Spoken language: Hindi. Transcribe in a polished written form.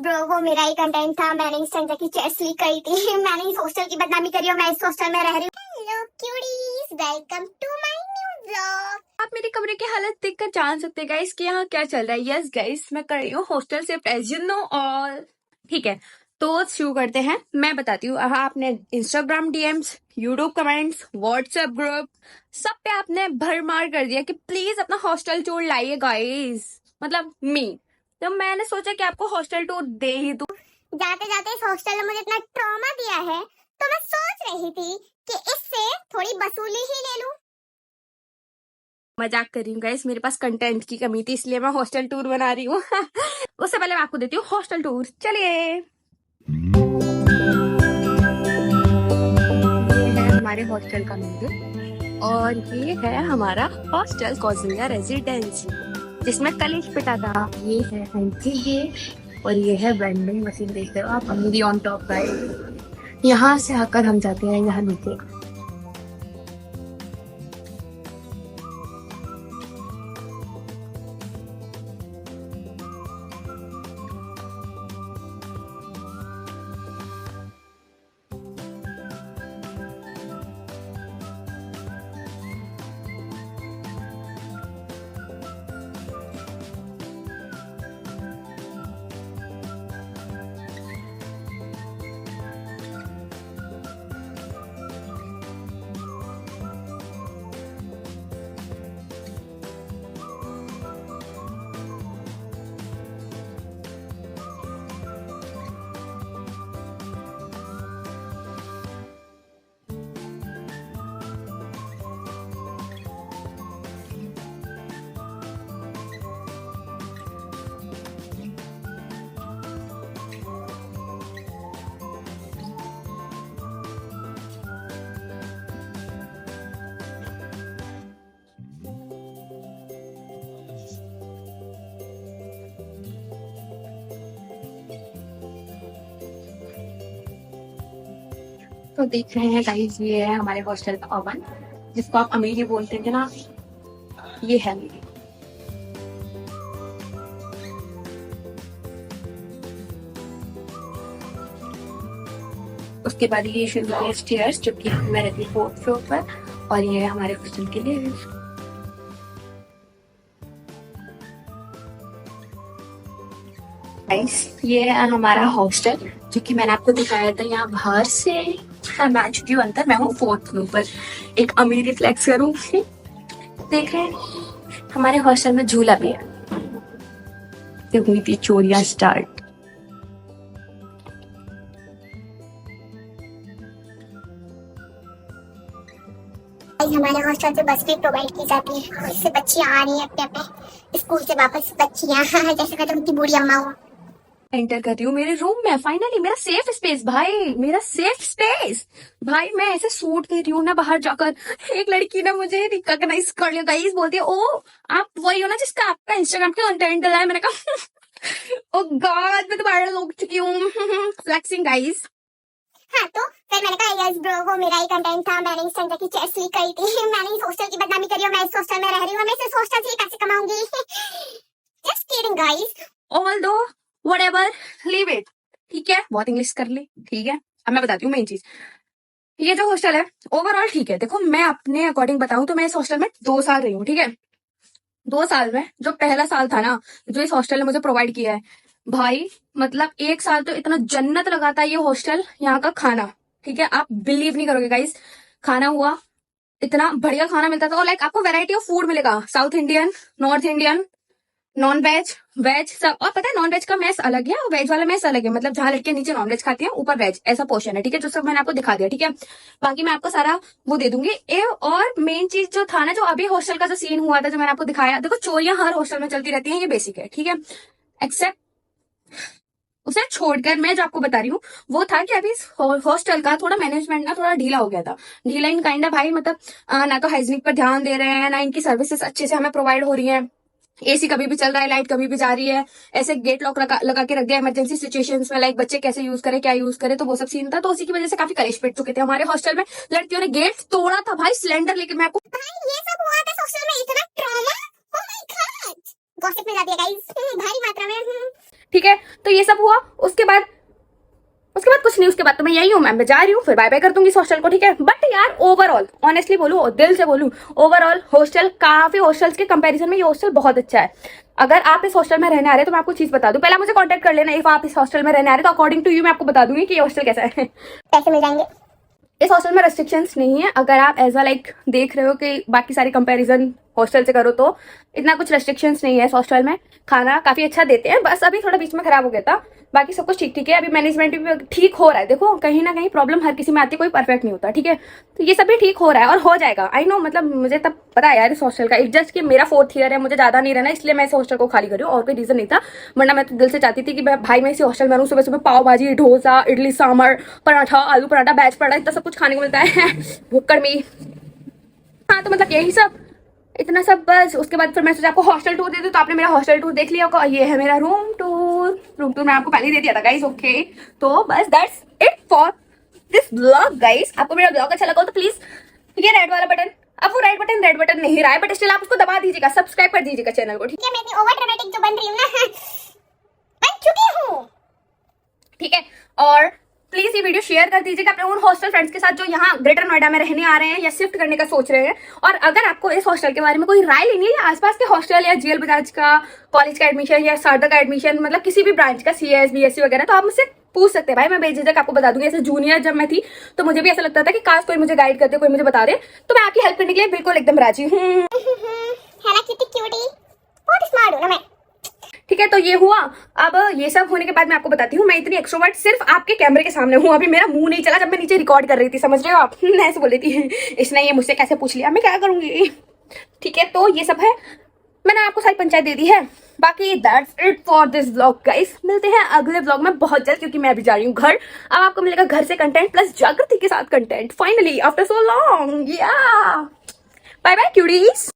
ब्रो वो मेरा ही कंटेंट था। मैंने इस संजय की चेस्ट लीक करी थी। मैंने इस हॉस्टल की बदनामी करी और मैं इस हॉस्टल में रह रही हूँ। Hello cuties, welcome to my new blog. आप मेरे कमरे की हालत देखकर जान सकते हैं गाइस कि यहाँ क्या चल रहा है। यस गाइस, मैं कर रही हूँ hostel shift as you know. और ठीक है, तो शुरू करते हैं। मैं बताती हूँ, आपने Instagram DMs, YouTube comments, WhatsApp group, सब पे आपने भरमार कर दिया कि प्लीज अपना हॉस्टल टूर लाइए गाइस, मतलब मी। तो मैंने सोचा कि आपको हॉस्टल टूर दे ही दूं। जाते जाते इस हॉस्टल ने मुझे इतना ट्रॉमा दिया है, तो मैं सोच रही थी कि इससे थोड़ी वसूली ही ले लूं। मजाक कर रही हूँ गाइस, मेरे पास कंटेंट की कमी थी इसलिए मैं हॉस्टल टूर बना रही हूँ। उससे पहले मैं आपको देती हूँ हॉस्टल टूर। चलिए, ये है हमारे हॉस्टल का मंदिर और ये है हमारा हॉस्टल कौशल्या रेजिडेंसी, जिसमें कलेश पिटा था। ये है एंट्री गेट और ये है वेंडिंग मशीन। देख रहे हो आप, अमीरी ऑन टॉप गाइस। यहाँ से आकर हम जाते हैं यहाँ नीचे। तो देख रहे हैं गाइस, ये है हमारे हॉस्टल का ओवन, जिसको आप अमीरी बोलते थे ना, ये है अमीरी। उसके बाद ये शुरू है स्टेयर्स, जो कि मैं रहती हूँ 4th फ्लोर पर, और ये है हमारे हॉस्टल के लिए। गाइस, ये है हमारा हॉस्टल, जो कि मैंने आपको दिखाया था यहाँ बाहर से। मैं आ चुकी हूँ अंदर, मैं हूँ 4th फ्लोर पर। एक अमीरी फ्लेक्स करूँ। देख रहे हैं हमारे हॉस्टल में झूला भी है। तो हुई थी चोरियां स्टार्ट। हमारे हॉस्टल से बस भी प्रोवाइड की जाती है और इससे बच्चियां आ रही हैं अपने अपने स्कूल से वापस। बच्चियां जैसे कहते उनकी बूढ़ी अम्मा हो। एंटर कर रही हूँ मेरे रूम में, फाइनली मेरा सेफ स्पेस भाई, मेरा सेफ स्पेस भाई। मैं ऐसे सूट कर रही हूँ ना बाहर जाकर, एक लड़की ना मुझे रिकॉग्नाइज कर लिया गाइस, बोलती है ओ आप वही हो ना जिसका आपका इंस्टाग्राम पे कंटेंट डला है। मैंने कहा ओ गॉड, मैं तो वायरल हो चुकी हूँ। Flexing guys. हाँ, तो फिर मैंने कहा यस ब्रो वो मेरा ही कंटेंट था। मैंने इस संजय की चेस्ट लीक करी थी। मैंने इस हॉस्टल की बदनामी करी और मैं इस हॉस्टल में रह रही हूँ। मैं इस हॉस्टल से ही पैसे कमाऊंगी। Just kidding guys. Although whatever, leave it. ठीक है, बहुत इंग्लिश कर ली, ठीक है। अब मैं बताती हूँ मेन चीज। ये जो हॉस्टल है ओवरऑल ठीक है। देखो, मैं अपने अकॉर्डिंग बताऊं तो मैं इस हॉस्टल में 2 साल रही हूँ, ठीक है। 2 साल में जो पहला साल था ना, जो इस हॉस्टल ने मुझे प्रोवाइड किया है भाई, मतलब 1 साल तो इतना जन्नत लगा था ये हॉस्टल। यहाँ का खाना, ठीक है, आप बिलीव नहीं करोगे गाइस। खाना हुआ, इतना बढ़िया खाना मिलता था। और लाइक आपको वैरायटी ऑफ फूड मिलेगा, South Indian, North Indian, non veg, veg सब। और पता है नॉन वेज का मेस अलग है और वेज वाला मेस अलग है। मतलब जहां लड़कियां नीचे नॉन वेज खाती हैं, ऊपर वेज, ऐसा पोर्शन है, ठीक है। जो सब मैंने आपको दिखा दिया, ठीक है। बाकी मैं आपको सारा वो दे दूंगी। और मेन चीज जो था ना, जो अभी हॉस्टल का जो सीन हुआ था, जो मैंने आपको दिखाया, देखो चोरियां हर हॉस्टल में चलती रहती हैं, ये बेसिक है, ठीक है। एक्सेप्ट उसे छोड़कर मैं जो आपको बता रही हूँ वो था कि अभी हॉस्टल का थोड़ा मैनेजमेंट ना थोड़ा ढीला हो गया था। ढीला इन काइंड भाई, मतलब ना तो हाइजीनिक पर ध्यान दे रहे हैं, ना इनकी सर्विसेज अच्छे से हमें प्रोवाइड हो रही है। एसी कभी भी चल रहा है, लाइट कभी भी जा रही है। ऐसे गेट लॉक लगा के रख दिया इमरजेंसी सिचुएशंस में, लाइक बच्चे कैसे यूज करें, क्या यूज करें, तो वो सब सीन था। तो उसी की वजह से काफी कलेश पिट चुके थे हमारे हॉस्टल में। लड़कियों ने गेट तोड़ा था भाई, सिलेंडर लेके। मैं आपको भाई ये सब हुआ था हॉस्टल में, इतना trauma. Oh my God, gossip में जाती है गाइस भारी मात्रा में। ठीक है, तो ये सब हुआ। उसके बाद कुछ नहीं, उसके बाद तो मैं यही हूँ, मैं जा रही हूँ, फिर बाय बाय कर दूंगी इस हॉस्टल को, ठीक है। बट यार ओवरऑल ऑनेस्टली बोलूँ, दिल से बोलूँ, ओवरऑल हॉस्टल काफी हॉस्टल्स के कंपैरिजन में ये हॉस्टल बहुत अच्छा है। अगर आप इस हॉस्टल में रहने आ रहे हैं तो मैं आपको चीज बता दूं, पहले मुझे कांटेक्ट कर लेना। इफ आप इस हॉस्टल में रहने आ रहे हैं तो अकॉर्डिंग टू यू मैं आपको बता दूंगी कि ये हॉस्टल कैसा है। पैसे मिल जाएंगे। इस हॉस्टल में रेस्ट्रिक्शंस नहीं है। अगर आप एज अ लाइक देख रहे हो कि बाकी सारी कंपैरिजन हॉस्टल से करो तो इतना कुछ रेस्ट्रिक्शंस नहीं है इस हॉस्टल में। खाना काफी अच्छा देते हैं, बस अभी थोड़ा बीच में खराब हो गया था, बाकी सब कुछ ठीक ठीक है। अभी मैनेजमेंट भी ठीक हो रहा है। देखो कहीं ना कहीं प्रॉब्लम हर किसी में आती है, कोई परफेक्ट नहीं होता, ठीक है। तो ये सब भी ठीक हो रहा है और हो जाएगा। आई नो, मतलब मुझे तब पता है यार इस हॉस्टल का। इट जस्ट कि मेरा 4th ईयर है, मुझे ज्यादा नहीं रहना, इसलिए मैं इस हॉस्टल को खाली कर रही हूँ, और कोई रीजन नहीं था। वरना मैं तो दिल से चाहती थी कि भाई मैं इसी हॉस्टल में रहूँ, सुबह सुबह पाव भाजी, डोसा, इडली सांभर, पराठा, आलू पराठा, बैच पराठा, इतना सब कुछ खाने को मिलता है। भुक्कड़ में। हाँ तो मतलब यही सब, इतना सब बस। उसके बाद फिर मैं सोचा आपको हॉस्टल टूर दे दूं, तो आपने मेरा हॉस्टल टूर देख लिया होगा। ये है मेरा रूम टूर मैं आपको पहले ही दे दिया था गाइस, ओके। तो बस that's it for this blog guys. आपको मेरा ब्लॉग अच्छा लगा तो प्लीज ये रेड वाला बटन, अब वो रेड बटन नहीं रहा है, बट स्टिल आप उसको दबा दीजिएगा, सब्सक्राइब कर दीजिएगा चैनल को, ठीक मैं इतनी ओवर ड्रामेटिक जो बन रही हूँ ना, बन चुकी हूँ, ठीक है। और प्लीज ये वीडियो शेयर कर दीजिएगा अपने उन हॉस्टल फ्रेंड्स के साथ जो यहाँ ग्रेटर नोएडा में रहने आ रहे हैं या शिफ्ट करने का सोच रहे हैं। और अगर आपको इस हॉस्टल के बारे में कोई राय लेनी है, या आसपास के हॉस्टल या जीएल बजाज का कॉलेज का एडमिशन या सारदा का एडमिशन, मतलब किसी भी ब्रांच का, सीएस बीएससी वगैरह, तो आप मुझसे पूछ सकते हैं भाई, मैं बेझिझक आपको बता दूंगी। ऐसे जूनियर जब मैं थी तो मुझे भी ऐसा लगता था कि काश कोई मुझे गाइड करते, कोई मुझे बता दे, तो मैं आपकी हेल्प करने के लिए बिल्कुल एकदम राजी हूँ। है ना क्यूटी, बहुत स्मार्ट हूँ ना मैं। ठीक है, तो ये हुआ। अब ये सब होने के बाद मैं आपको बताती हूँ, मैं इतनी एक्सट्रोवर्ट सिर्फ आपके कैमरे के सामने हूँ। अभी मेरा मुंह नहीं चला जब मैं नीचे रिकॉर्ड कर रही थी, समझ रहे हो आप। मैं ऐसे बोल रही थी, इसने ये मुझसे कैसे पूछ लिया, मैं क्या करूंगी। ठीक है, तो ये सब है, मैंने आपको सारी पंचायत दे दी है। बाकी that's it for this vlog guys. मिलते हैं अगले व्लॉग में बहुत जल्द, क्योंकि मैं अभी जा रही हूँ घर। अब आपको मिलेगा घर से कंटेंट प्लस जागृति के साथ content, finally after so long. या बाय बाय क्यूटीज।